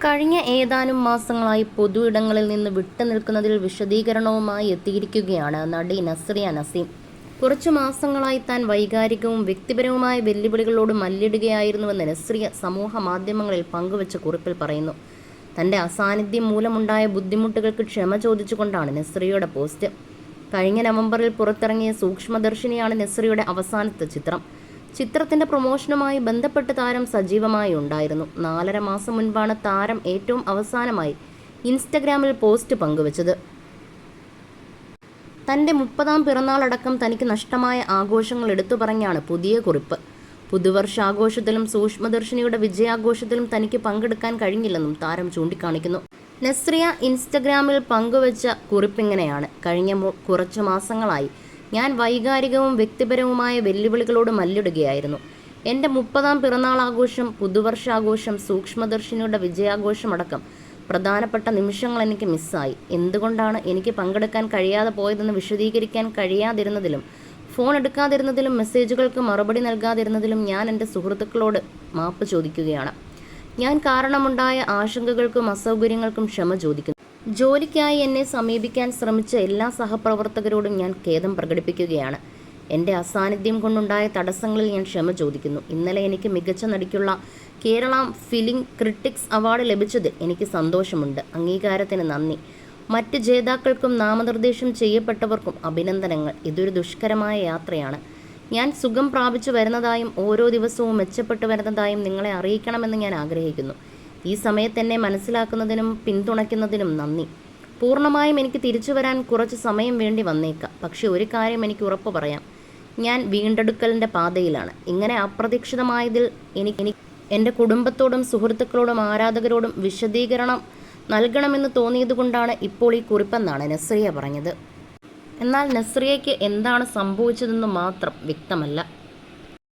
കഴിഞ്ഞ ഏതാനും മാസങ്ങളായി പൊതു ഇടങ്ങളിൽ നിന്ന് വിട്ടുനിൽക്കുന്നതിൽ വിശദീകരണവുമായി എത്തിയിരിക്കുകയാണ് നടി നസ്രിയ നസീം. കുറച്ചു മാസങ്ങളായി താൻ വൈകാരികവും വ്യക്തിപരവുമായ വെല്ലുവിളികളോട് മല്ലിടുകയായിരുന്നുവെന്ന് നസ്രിയ സമൂഹ മാധ്യമങ്ങളിൽ പങ്കുവച്ച കുറിപ്പിൽ പറയുന്നു. തൻ്റെ അസാന്നിധ്യം മൂലമുണ്ടായ ബുദ്ധിമുട്ടുകൾക്ക് ക്ഷമ ചോദിച്ചുകൊണ്ടാണ് നസ്രിയയുടെ പോസ്റ്റ്. കഴിഞ്ഞ നവംബറിൽ പുറത്തിറങ്ങിയ സൂക്ഷ്മദർശിനിയാണ് നസ്രിയയുടെ അവസാനത്തെ ചിത്രം. ചിത്രത്തിന്റെ പ്രൊമോഷനുമായി ബന്ധപ്പെട്ട് താരം സജീവമായി ഉണ്ടായിരുന്നു. 4.5 മാസം മുൻപാണ് താരം ഏറ്റവും അവസാനമായി ഇൻസ്റ്റഗ്രാമിൽ പോസ്റ്റ് പങ്കുവച്ചത്. തൻ്റെ 30ാം പിറന്നാളടക്കം തനിക്ക് നഷ്ടമായ ആഘോഷങ്ങൾ എടുത്തു പറഞ്ഞാണ് പുതിയ കുറിപ്പ്. പുതുവർഷാഘോഷത്തിലും സൂക്ഷ്മദർശിനിയുടെ വിജയാഘോഷത്തിലും തനിക്ക് പങ്കെടുക്കാൻ കഴിഞ്ഞില്ലെന്നും താരം ചൂണ്ടിക്കാണിക്കുന്നു. നസ്രിയ ഇൻസ്റ്റഗ്രാമിൽ പങ്കുവച്ച കുറിപ്പിങ്ങനെയാണ്: കഴിഞ്ഞ കുറച്ചു മാസങ്ങളായി ഞാൻ വൈകാരികവും വ്യക്തിപരവുമായ വെല്ലുവിളികളോട് മല്ലിടുകയായിരുന്നു. എൻ്റെ 30ാം പിറന്നാൾ ആഘോഷം, പുതുവർഷാഘോഷം, സൂക്ഷ്മദർശിനിയുടെ വിജയാഘോഷമടക്കം പ്രധാനപ്പെട്ട നിമിഷങ്ങൾ എനിക്ക് മിസ്സായി. എന്തുകൊണ്ടാണ് എനിക്ക് പങ്കെടുക്കാൻ കഴിയാതെ പോയതെന്ന് വിശദീകരിക്കാൻ കഴിയാതിരുന്നതിലും ഫോൺ എടുക്കാതിരുന്നതിലും മെസ്സേജുകൾക്ക് മറുപടി നൽകാതിരുന്നതിലും ഞാൻ എൻ്റെ സുഹൃത്തുക്കളോട് മാപ്പ് ചോദിക്കുകയാണ്. ഞാൻ കാരണമുണ്ടായ ആശങ്കകൾക്കും അസൗകര്യങ്ങൾക്കും ക്ഷമ ചോദിക്കുന്നു. ജോലിക്കായി എന്നെ സമീപിക്കാൻ ശ്രമിച്ച എല്ലാ സഹപ്രവർത്തകരോടും ഞാൻ ഖേദം പ്രകടിപ്പിക്കുകയാണ്. എൻ്റെ അസാന്നിധ്യം കൊണ്ടുണ്ടായ തടസ്സങ്ങളിൽ ഞാൻ ക്ഷമ ചോദിക്കുന്നു. ഇന്നലെ എനിക്ക് മികച്ച നടിക്കുള്ള കേരള ഫിലിം ക്രിട്ടിക്സ് അവാർഡ് ലഭിച്ചതിൽ എനിക്ക് സന്തോഷമുണ്ട്. അംഗീകാരത്തിന് നന്ദി. മറ്റ് ജേതാക്കൾക്കും നാമനിർദ്ദേശം ചെയ്യപ്പെട്ടവർക്കും അഭിനന്ദനങ്ങൾ. ഇതൊരു ദുഷ്കരമായ യാത്രയാണ്. ഞാൻ സുഖം പ്രാപിച്ചു വരുന്നതായും ഓരോ ദിവസവും മെച്ചപ്പെട്ടു വരുന്നതായും നിങ്ങളെ അറിയിക്കണമെന്ന് ഞാൻ ആഗ്രഹിക്കുന്നു. ഈ സമയത്ത് എന്നെ മനസ്സിലാക്കുന്നതിനും പിന്തുണയ്ക്കുന്നതിനും നന്ദി. പൂർണ്ണമായും എനിക്ക് തിരിച്ചു വരാൻ കുറച്ച് സമയം വേണ്ടി വന്നേക്കാം. പക്ഷെ ഒരു കാര്യം എനിക്ക് ഉറപ്പ് പറയാം: ഞാൻ വീണ്ടെടുക്കലിൻ്റെ പാതയിലാണ്. ഇങ്ങനെ അപ്രതീക്ഷിതമായതിൽ എനിക്ക് എൻ്റെ കുടുംബത്തോടും സുഹൃത്തുക്കളോടും ആരാധകരോടും വിശദീകരണം നൽകണമെന്ന് തോന്നിയതുകൊണ്ടാണ് ഇപ്പോൾ ഈ കുറിപ്പെന്നാണ് നസ്രിയ പറഞ്ഞത്. എന്നാൽ നസ്രിയയ്ക്ക് എന്താണ് സംഭവിച്ചതെന്ന് മാത്രം വ്യക്തമല്ല.